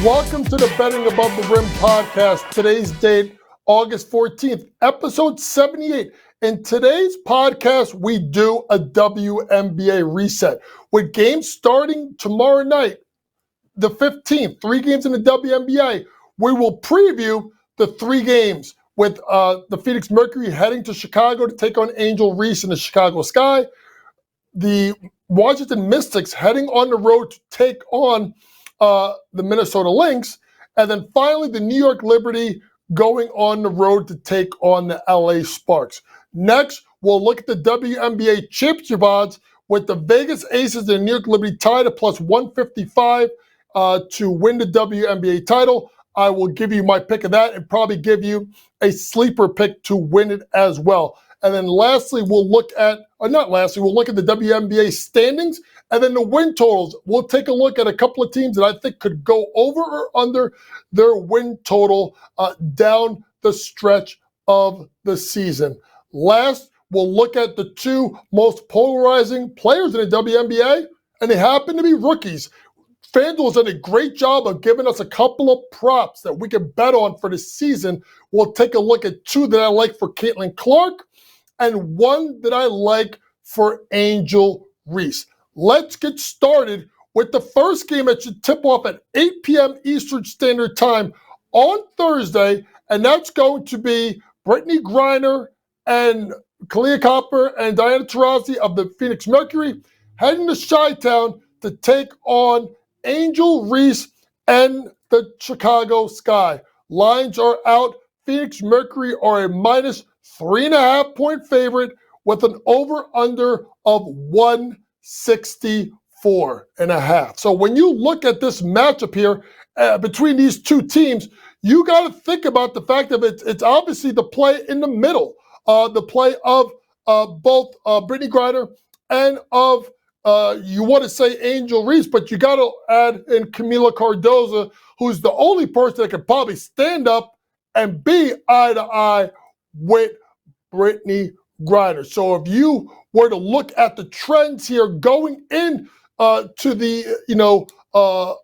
Welcome to the Betting Above the Rim podcast. Today's date, August 14th, episode 78. In today's podcast, we do a WNBA reset with games starting tomorrow night, the 15th, 3 games in the WNBA. We will preview the 3 games with the Phoenix Mercury heading to Chicago to take on Angel Reese in the Chicago Sky. The Washington Mystics heading on the road to take on the Minnesota Lynx. And then finally, the New York Liberty going on the road to take on the LA Sparks. Next, we'll look at the WNBA championship odds with the Vegas Aces and the New York Liberty tied at plus 155 to win the WNBA title. I will give you my pick of that and probably give you a sleeper pick to win it as well. And then lastly, we'll look at the WNBA standings and then the win totals. We'll take a look at a couple of teams that I think could go over or under their win total down the stretch of the season. Last, we'll look at the 2 most polarizing players in the WNBA, and they happen to be rookies. FanDuel has done a great job of giving us a couple of props that we can bet on for the season. We'll take a look at 2 that I like for Caitlin Clark and 1 that I like for Angel Reese. Let's get started with the first game that should tip off at 8 p.m. Eastern Standard Time on Thursday, and that's going to be Brittany Griner and Kalia Copper and Diana Taurasi of the Phoenix Mercury heading to Chi-Town to take on Angel Reese and the Chicago Sky. Lines are out. Phoenix Mercury are a minus 3.5 point favorite with an over-under of 164.5. So when you look at this matchup here between these 2 teams, you got to think about the fact that it's obviously the play in the middle, the play of both Brittany Griner and of you want to say Angel Reese, but you got to add in Camila Cardoza, who's the only person that could probably stand up and be eye to eye with Brittany Griner. So if you were to look at the trends here going in to the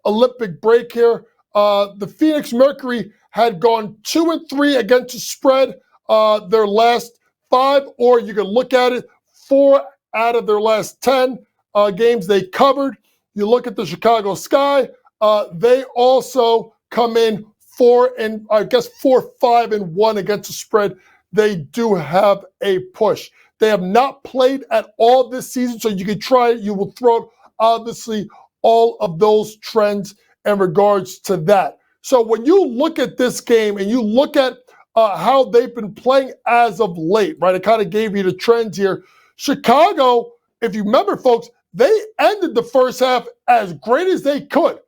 Olympic break here, the Phoenix Mercury had gone 2-3 against the spread their last 5, or you can look at it 4 out of their last 10 games they covered. You look at the Chicago Sky, they also come in 4-5-1 against the spread. They do have a push. They have not played at all this season, so you can try it. You will throw out, obviously, all of those trends in regards to that. So when you look at this game and you look at how they've been playing as of late, right? I kind of gave you the trends here. Chicago, if you remember, folks, they ended the first half as great as they could.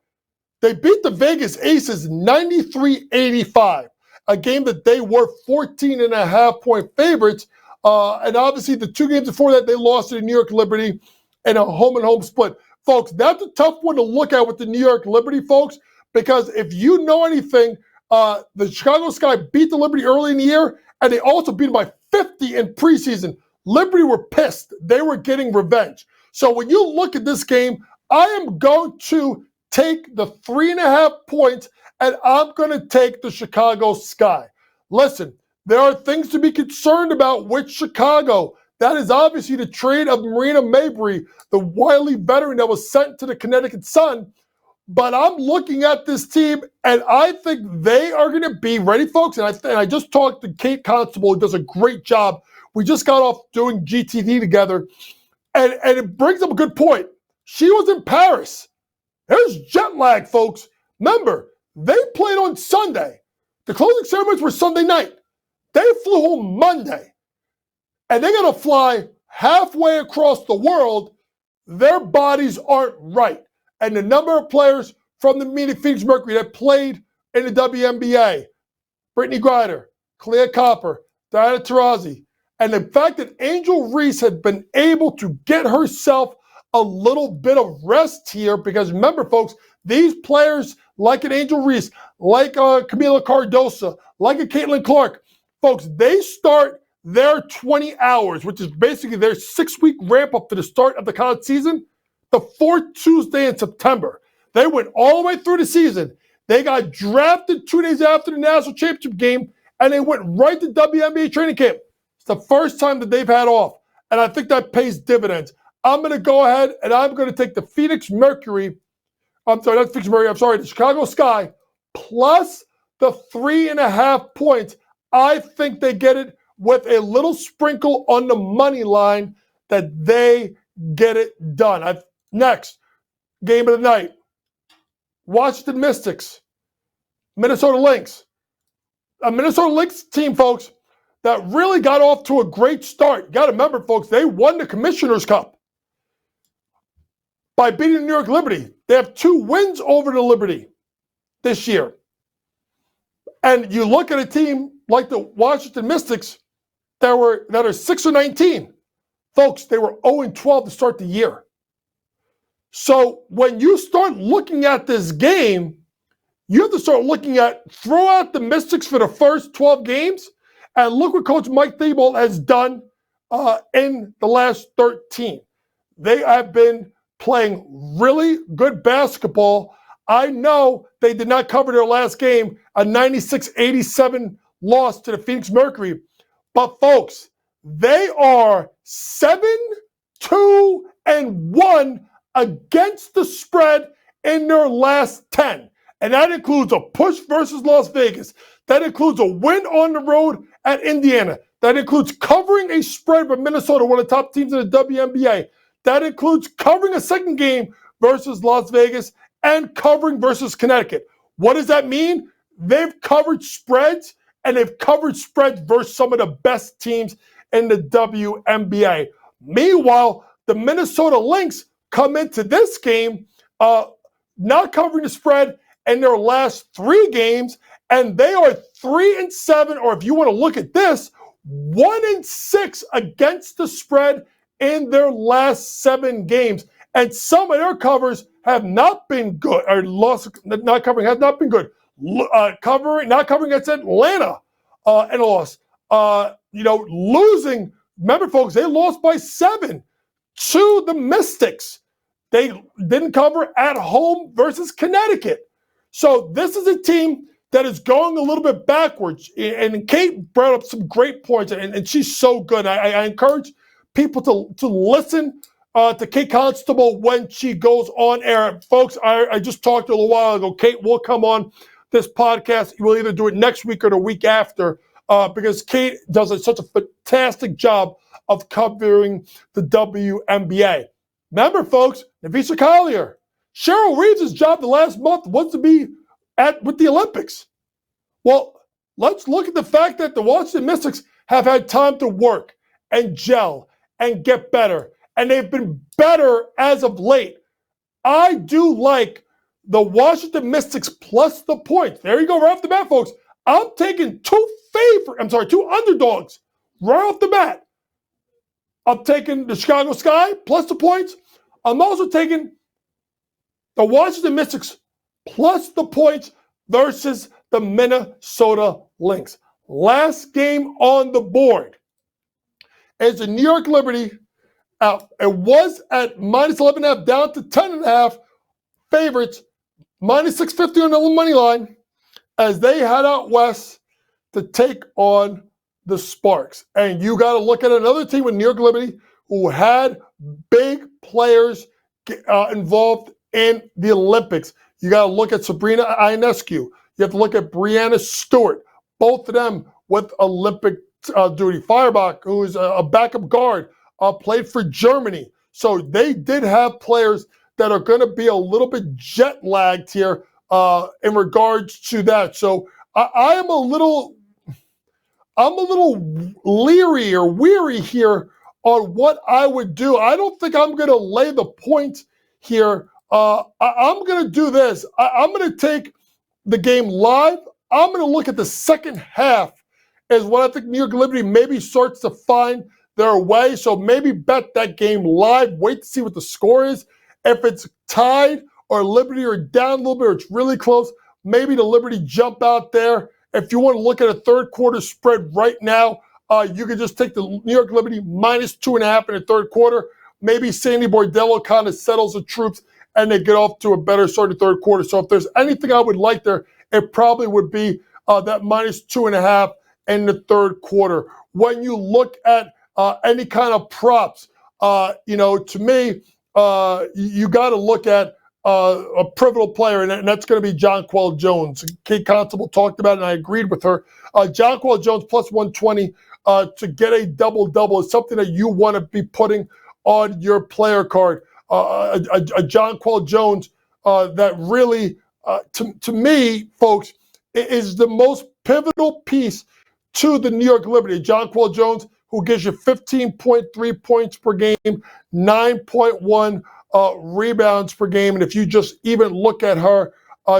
They beat the Vegas Aces 93-85, a game that they were 14.5 point favorites. And obviously the 2 games before that, they lost to the New York Liberty in a home-and-home split. Folks, that's a tough one to look at with the New York Liberty, folks, because if you know anything, the Chicago Sky beat the Liberty early in the year, and they also beat them by 50 in preseason. Liberty were pissed. They were getting revenge. So when you look at this game, I am going to take the 3.5 points, and I'm going to take the Chicago Sky. Listen, there are things to be concerned about with Chicago. That is obviously the trade of Marina Mabrey, the wily veteran that was sent to the Connecticut Sun. But I'm looking at this team, and I think they are going to be ready, folks. And I just talked to Kate Constable, who does a great job. We just got off doing GTD together. And it brings up a good point. She was in Paris. There's jet lag, folks. Remember, they played on Sunday. The closing ceremonies were Sunday night. They flew home Monday. And they're going to fly halfway across the world. Their bodies aren't right. And the number of players from the Phoenix Mercury that played in the WNBA, Brittany Griner, Kalia Copper, Diana Taurasi, and the fact that Angel Reese had been able to get herself a little bit of rest here, because remember, folks, these players like an Angel Reese, like Camila Cardoza, like a Caitlin Clark, folks, they start their 20 hours, which is basically their 6-week ramp up to the start of the college season, the 4th Tuesday in September. They went all the way through the season. They got drafted 2 days after the national championship game, and they went right to WNBA training camp. It's the first time that they've had off, and I think that pays dividends. I'm going to go ahead, and I'm going to take the the Chicago Sky, plus the 3.5 points. I think they get it with a little sprinkle on the money line that they get it done. Next, game of the night. Washington Mystics, Minnesota Lynx. A Minnesota Lynx team, folks, that really got off to a great start. You got to remember, folks, they won the Commissioner's Cup by beating the New York Liberty. They have 2 wins over the Liberty this year. And you look at a team like the Washington Mystics that are 6-19. Folks, they were 0-12 to start the year. So when you start looking at this game, you have to start looking at, throw out the Mystics for the first 12 games, and look what Coach Mike Thibault has done in the last 13. They have been playing really good basketball. I know they did not cover their last game, a 96-87 loss to the Phoenix Mercury. But folks, they are 7-2-1 against the spread in their last 10. And that includes a push versus Las Vegas. That includes a win on the road at Indiana. That includes covering a spread with Minnesota, one of the top teams in the WNBA. That includes covering a second game versus Las Vegas and covering versus Connecticut. What does that mean? They've covered spreads, and they've covered spreads versus some of the best teams in the WNBA. Meanwhile, the Minnesota Lynx come into this game not covering the spread in their last 3 games, and they are 3-7, or if you want to look at this, 1-6 against the spread in their last 7 games. And some of their covers have not been good, or not covering has not been good. Not covering against Atlanta and a loss. Losing. Remember, folks, they lost by 7 to the Mystics. They didn't cover at home versus Connecticut. So this is a team that is going a little bit backwards. And Kate brought up some great points, and she's so good. I encourage people to listen to Kate Constable when she goes on air. Folks, I just talked a little while ago. Kate will come on this podcast. We'll either do it next week or the week after because Kate does such a fantastic job of covering the WNBA. Remember, folks, Nafisa Collier, Cheryl Reeves' job the last month was to be with the Olympics. Well, let's look at the fact that the Washington Mystics have had time to work and gel and get better, and they've been better as of late. I do like the Washington Mystics plus the points. There you go, right off the bat, folks. I'm taking 2 underdogs right off the bat. I'm taking the Chicago Sky plus the points. I'm also taking the Washington Mystics plus the points versus the Minnesota Lynx. Last game on the board is the New York Liberty. It was at minus 11.5 down to 10.5 favorites, minus 650 on the money line as they head out west to take on the Sparks. And you got to look at another team with New York Liberty who had big players involved in the Olympics. You got to look at Sabrina Ionescu. You have to look at Brianna Stewart. Both of them with Olympic duty. Feuerbach, who is a backup guard, played for Germany. So they did have players that are going to be a little bit jet lagged here in regards to that. So I'm a little leery or weary here on what I would do. I don't think I'm going to lay the point here. I'm going to do this. I'm going to take the game live. I'm going to look at the second half as what I think New York Liberty maybe starts to find their way. So maybe bet that game live. Wait to see what the score is. If it's tied or Liberty are down a little bit or it's really close, maybe the Liberty jump out there. If you want to look at a third quarter spread right now, you can just take the New York Liberty minus 2.5 in the third quarter. Maybe Sandy Bordello kind of settles the troops and they get off to a better start in the third quarter. So if there's anything I would like there, it probably would be that -2.5 in the third quarter. When you look at any kind of props, to me, you got to look at a pivotal player, and that's going to be Jonquel Jones. Kate Constable talked about it, and I agreed with her. Jonquel Jones plus 120 to get a double-double is something that you want to be putting on your player card. A Jonquel Jones that really, to me, folks, is the most pivotal piece to the New York Liberty. Jonquel Jones, who gives you 15.3 points per game, 9.1 rebounds per game. And if you just even look at her,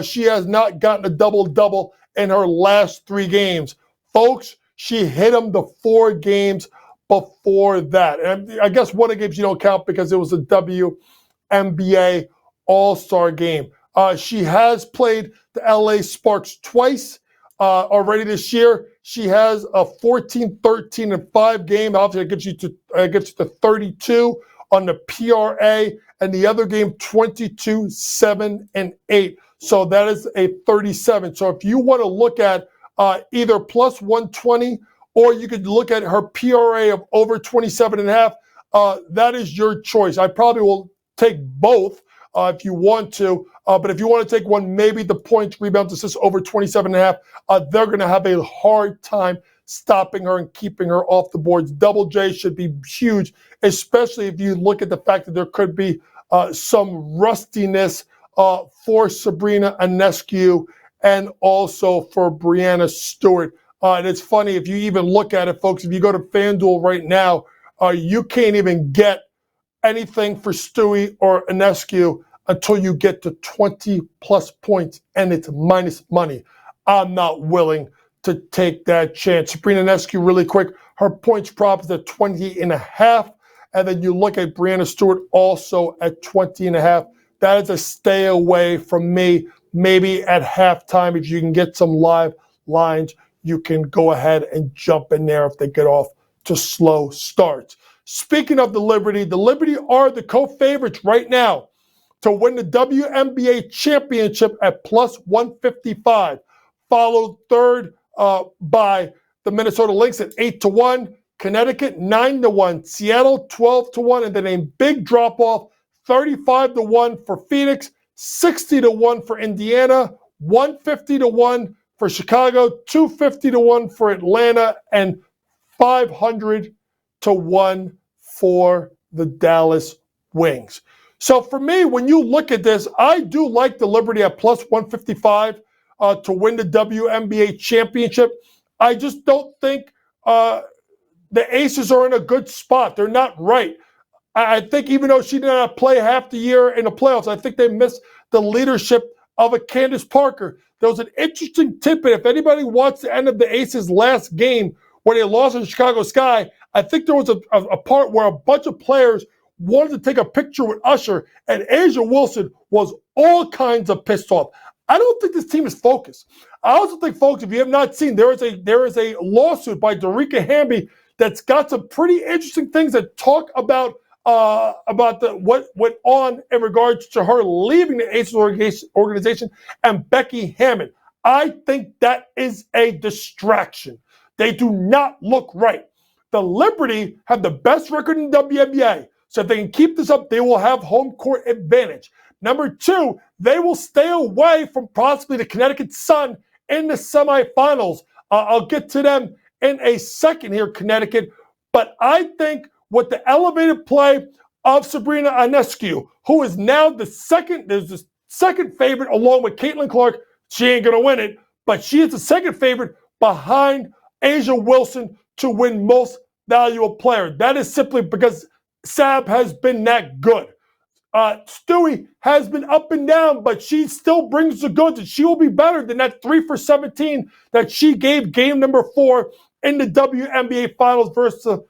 she has not gotten a double-double in her last 3 games. Folks, she hit them the 4 games before that. And I guess one of the games you don't count because it was a WNBA All-Star game. She has played the LA Sparks twice already this year. She has a 14-13-5 game. Obviously, it gets you to 32 on the PRA, and the other game 22-7-8. So that is a 37. So if you want to look at either plus 120, or you could look at her PRA of over 27.5, that is your choice. I probably will take both if you want to. But if you want to take one, maybe the points, rebounds, assists over 27.5, they're going to have a hard time stopping her and keeping her off the boards. Double J should be huge, especially if you look at the fact that there could be some rustiness for Sabrina Ionescu and also for Breanna Stewart. And it's funny, if you even look at it, folks, if you go to FanDuel right now, you can't even get anything for Stewie or Ionescu until you get to 20-plus points, and it's minus money. I'm not willing to take that chance. Sabrina Ionescu, really quick, her points prop is at 20.5, and then you look at Breanna Stewart also at 20.5. That is a stay away from me. Maybe at halftime, if you can get some live lines, you can go ahead and jump in there if they get off to slow starts. Speaking of the Liberty are the co-favorites right now to win the WNBA championship at plus 155, followed third by the Minnesota Lynx at 8-1, Connecticut 9-1, Seattle 12-1, and then a big drop-off, 35-1 for Phoenix, 60-1 for Indiana, 150-1 for Chicago, 250-1 for Atlanta, and 500-1 for the Dallas Wings. So for me, when you look at this, I do like the Liberty at plus 155 to win the WNBA championship. I just don't think the Aces are in a good spot. They're not right. I think even though she did not play half the year in the playoffs, I think they missed the leadership of a Candace Parker. There was an interesting tidbit. If anybody watched the end of the Aces' last game when they lost in Chicago Sky, I think there was a part where a bunch of players wanted to take a picture with Usher, and Asia Wilson was all kinds of pissed off. I don't think this team is focused. I also think, folks, if you have not seen, there is a lawsuit by Dorica Hamby that's got some pretty interesting things that talk about what went on in regards to her leaving the Aces organization and Becky Hammon. I think that is a distraction. They do not look right. The Liberty have the best record in the WNBA. So if they can keep this up, they will have home court advantage. Number 2, they will stay away from possibly the Connecticut Sun in the semifinals. I'll get to them in a second here, Connecticut. But I think with the elevated play of Sabrina Ionescu, who is now the second favorite along with Caitlin Clark. She ain't going to win it, but she is the second favorite behind Asia Wilson to win most valuable player. That is simply because Sab has been that good. Stewie has been up and down, but she still brings the goods, and she will be better than that 3 for 17 that she gave game number 4 in the WNBA Finals versus the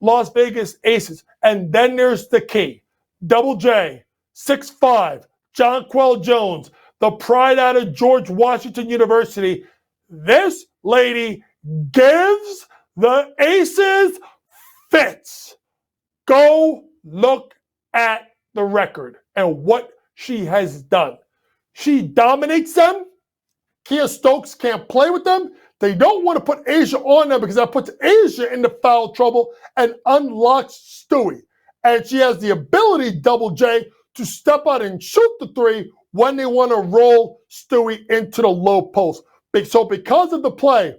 Las Vegas Aces. And then there's the key. Double J, 6'5", Jonquel Jones, the pride out of George Washington University. This lady gives the Aces fits. Go look at the record and what she has done. She dominates them. Kia Stokes can't play with them. They don't want to put Asia on them because that puts Asia into foul trouble and unlocks Stewie. And she has the ability, Double J, to step out and shoot the three when they want to roll Stewie into the low post. So because of the play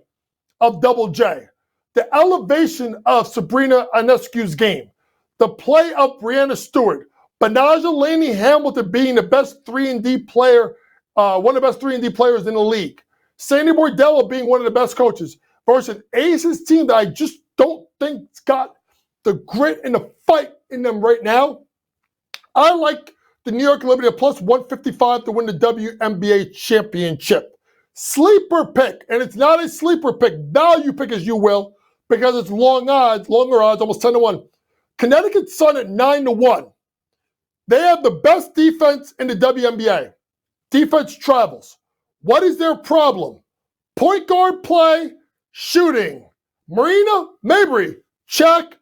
of Double J, the elevation of Sabrina Ionescu's game, the play of Brianna Stewart, Benaja Laney Hamilton being the best 3-and-D player, one of the best 3-and-D players in the league, Sandy Bordello being one of the best coaches, versus Ace's team that I just don't think's got the grit and the fight in them right now. I like the New York Liberty at plus 155 to win the WNBA championship. Sleeper pick, and it's not a sleeper pick, value pick as you will, because it's longer odds, almost 10-1. Connecticut Sun at 9-1. They have the best defense in the WNBA. Defense travels. What is their problem? Point guard play, shooting. Marina Mabrey, check.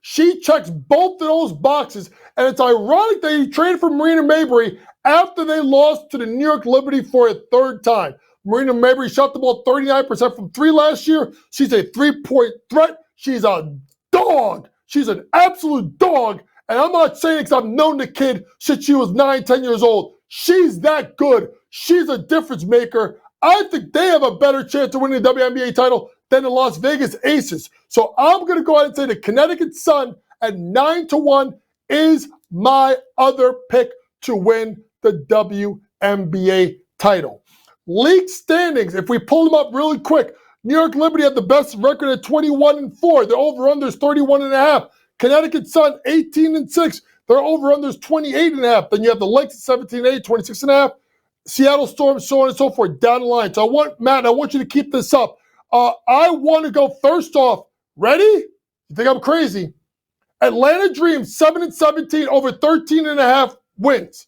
She checks both of those boxes, and it's ironic that he traded for Marina Mabrey after they lost to the New York Liberty for a third time. Marina Mabrey shot the ball 39% from three last year. She's a three-point threat. She's a dog. She's an absolute dog. And I'm not saying it because I've known the kid since she was 9, 10 years old. She's that good. She's a difference maker. I think they have a better chance of winning the WNBA title than the Las Vegas Aces. So I'm going to go ahead and say the Connecticut Sun at 9-1 is my other pick to win the WNBA title. League standings, if we pull them up really quick, New York Liberty had the best record at 21-4. Their over-under is 31.5. Connecticut Sun, 18-6. Their over-under is 28.5. Then you have the Lynx at 17-8, 26.5. Seattle Storm, so on and so forth, down the line. So I want you to keep this up. I want to go first off. Ready? You think I'm crazy? Atlanta Dream, 7-17, over 13.5 wins.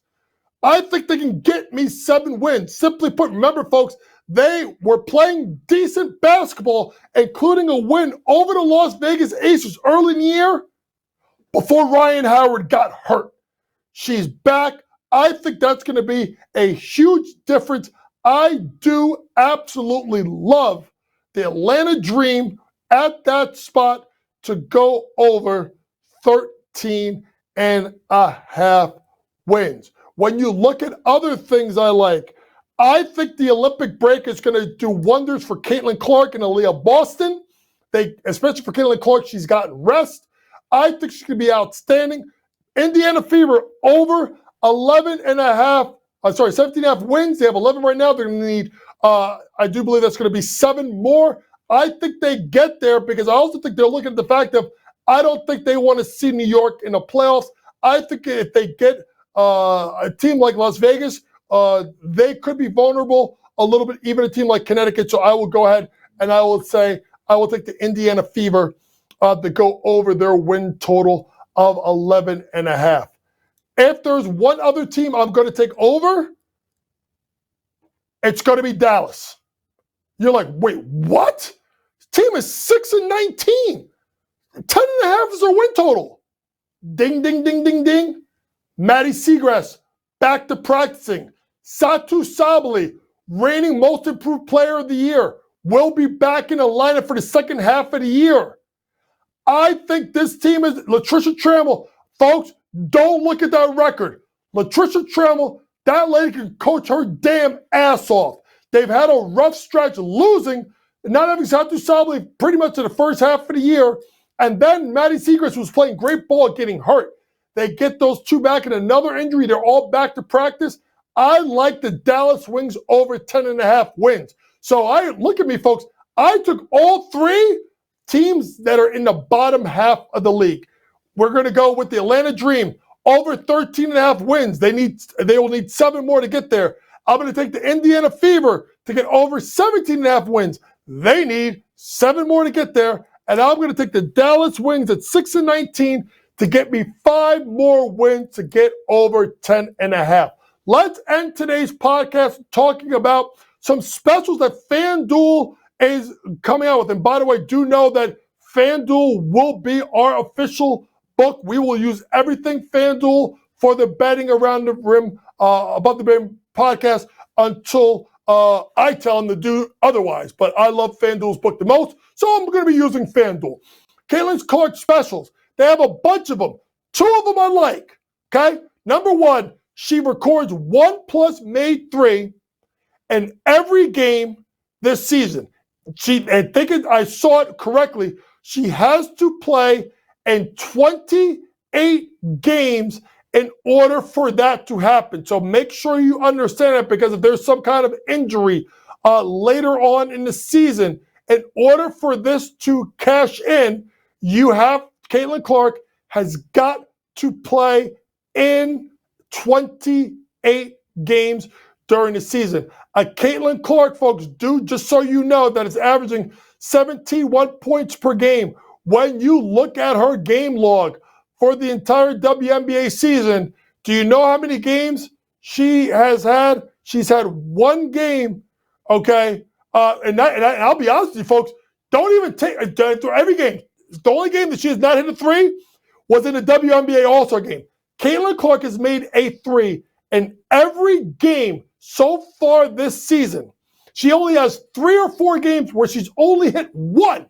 I think they can get me 7 wins. Simply put, remember, folks, they were playing decent basketball, including a win over the Las Vegas Aces early in the year before Ryan Howard got hurt. She's back. I think that's going to be a huge difference. I do absolutely love the Atlanta Dream at that spot to go over 13.5 wins. When you look at other things I like, I think the Olympic break is going to do wonders for Caitlin Clark and Aaliyah Boston. Especially for Caitlin Clark, she's gotten rest. I think she's going to be outstanding. Indiana Fever over 17.5 wins. They have 11 right now. They're going to need, I do believe that's going to be 7 more. I think they get there because I also think they're looking at the fact of I don't think they want to see New York in the playoffs. I think if they get a team like Las Vegas, they could be vulnerable a little bit, even a team like Connecticut. So I will go ahead and I will say I will take the Indiana Fever to go over their win total of 11.5. If there's one other team I'm going to take over, it's going to be Dallas. You're like, wait, what? This team is 6-19. 10.5 is their win total. Ding, ding, ding, ding, ding. Maddie Seagrass, back to practicing. Satu Sabali, reigning most improved player of the year, will be back in the lineup for the second half of the year. I think this team is Latricia Trammell. Folks, don't look at that record. Latricia Trammell, that lady can coach her damn ass off. They've had a rough stretch losing, not having Satu Sabali pretty much in the first half of the year. And then Maddie Seagrass was playing great ball, getting hurt. They get those two back in another injury. They're all back to practice. I like the Dallas Wings over 10.5 wins. So look at me, folks. I took all 3 teams that are in the bottom half of the league. We're going to go with the Atlanta Dream over 13.5 wins. They will need 7 more to get there. I'm going to take the Indiana Fever to get over 17.5 wins. They need 7 more to get there. And I'm going to take the Dallas Wings at 6-19 to get me 5 more wins to get over 10.5. Let's end today's podcast talking about some specials that FanDuel is coming out with. And by the way, do know that FanDuel will be our official book. We will use everything FanDuel for the Betting Around the Rim, Above the Rim podcast until I tell them to do otherwise. But I love FanDuel's book the most, so I'm going to be using FanDuel. Caitlin Clark specials. They have a bunch of them. 2 of them I like. Okay? Number 1, she records 1+ made 3 in every game this season. I think I saw it correctly. She has to play in 28 games in order for that to happen. So make sure you understand it, because if there's some kind of injury later on in the season, in order for this to cash in, Caitlin Clark has got to play in 28 games during the season. Caitlin Clark, folks, just so you know, that is averaging 71 points per game. When you look at her game log for the entire WNBA season, do you know how many games she has had? She's had 1 game, okay? And I'll be honest with you, folks, don't even take through every game. The only game that she has not hit a 3 was in the WNBA All-Star game. Caitlin Clark has made a 3 in every game so far this season. She only has 3 or 4 games where she's only hit 1.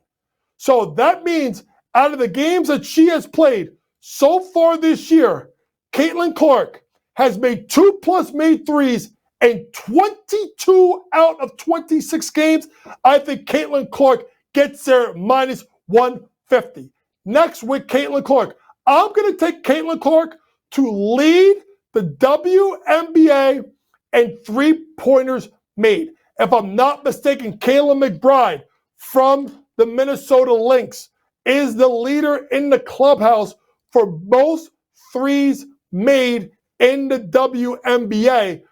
So that means out of the games that she has played so far this year, Caitlin Clark has made 2+ made 3s in 22 out of 26 games. I think Caitlin Clark gets there minus 150. Next with Caitlin Clark, I'm going to take Caitlin Clark to lead the WNBA in 3-pointers made. If I'm not mistaken, Kayla McBride from the Minnesota Lynx is the leader in the clubhouse for most threes made in the WNBA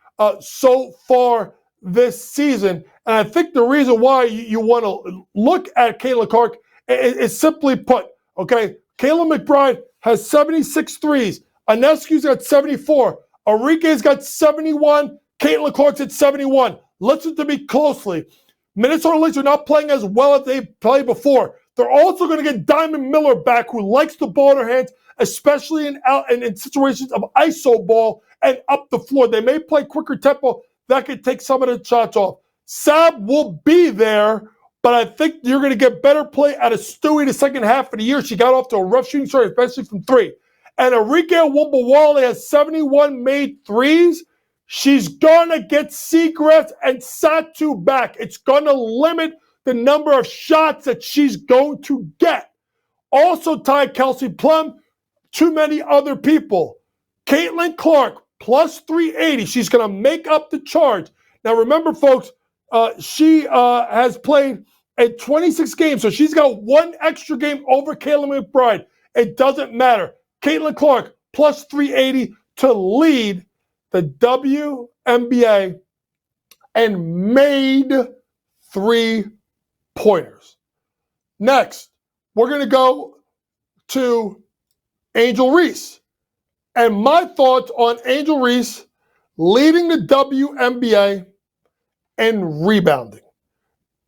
so far this season. And I think the reason why you want to look at Caitlin Clark is simply put, okay, Kayla McBride has 76 threes. Anescu's got 74. Enrique's got 71. Caitlin Clark's at 71. Listen to me closely. Minnesota Lynx are not playing as well as they played before. They're also going to get Diamond Miller back, who likes the ball in her hands, especially in situations of iso ball and up the floor. They may play quicker tempo. That could take some of the shots off. Sab will be there, but I think you're going to get better play out of Stewie the second half of the year. She got off to a rough shooting start, especially from 3. And Enrique Wumbawale has 71 made 3s. She's going to get Seagrass and Satu back. It's going to limit the number of shots that she's going to get. Also tied Kelsey Plum, too many other people. Caitlin Clark, plus 380. She's going to make up the charge. Now, remember, folks, she has played in 26 games, so she's got 1 extra game over Kayla McBride. It doesn't matter. Caitlin Clark, plus 380 to lead the WNBA and made 3-pointers. Next, we're going to go to Angel Reese. And my thoughts on Angel Reese leading the WNBA and rebounding.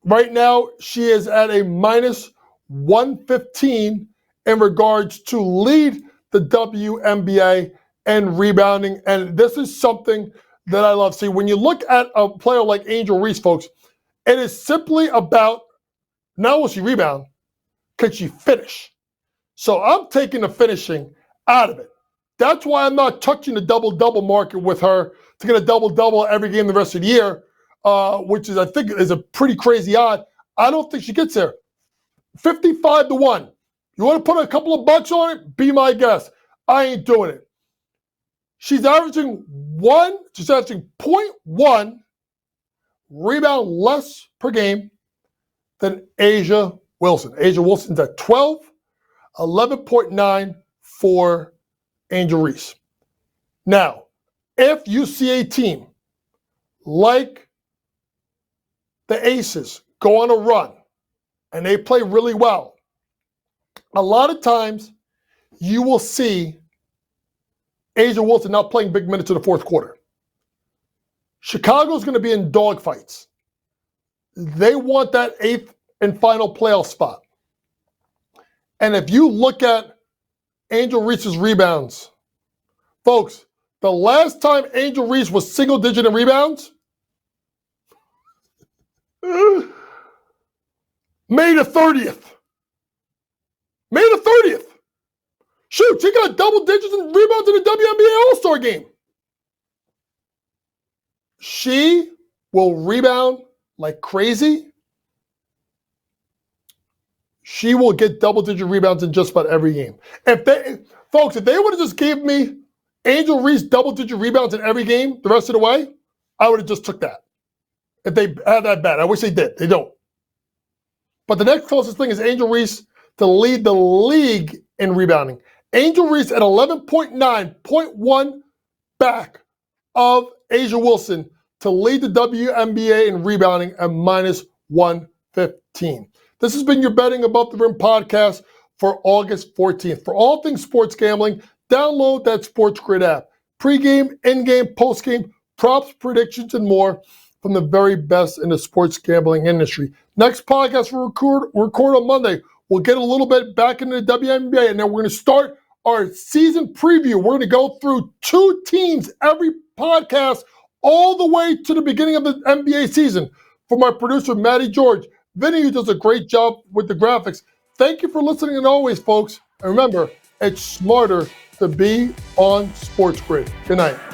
Right now, she is at a minus 115 in regards to lead the WNBA and rebounding. And this is something that I love. See, when you look at a player like Angel Reese, folks, it is simply about not will she rebound, can she finish? So I'm taking the finishing out of it. That's why I'm not touching the double-double market with her to get a double-double every game the rest of the year, which is, I think, is a pretty crazy odd. I don't think she gets there. 55-1. You want to put a couple of bucks on it? Be my guest. I ain't doing it. She's averaging 0.1 rebound less per game than Asia Wilson. Asia Wilson's at 12, 11.9 for Angel Reese. Now, if you see a team like the Aces go on a run and they play really well, a lot of times you will see Asia Wilson not playing big minutes in the fourth quarter. Chicago's going to be in dogfights. They want that 8th and final playoff spot. And if you look at Angel Reese's rebounds Folks, the last time Angel Reese was single digit in rebounds, May the 30th. May the 30th. Shoot, she got double digits in rebounds in the WNBA All-Star game. She will rebound like crazy. She will get double-digit rebounds in just about every game. If they would have just gave me Angel Reese double-digit rebounds in every game the rest of the way, I would have just took that. If they had that bad. I wish they did. They don't. But the next closest thing is Angel Reese to lead the league in rebounding. Angel Reese at 11.9, 0.1 back of Asia Wilson to lead the WNBA in rebounding at minus 115. This has been your Betting Above the Rim podcast for August 14th. For all things sports gambling, download that SportsGrid app. Pre-game, in-game, post-game, props, predictions, and more from the very best in the sports gambling industry. Next podcast we'll record on Monday. We'll get a little bit back into the WNBA, and then we're going to start our season preview. We're going to go through 2 teams every podcast all the way to the beginning of the NBA season. For my producer, Matty George, Vinny, who does a great job with the graphics. Thank you for listening, and always, folks. And remember, it's smarter to be on SportsGrid. Good night.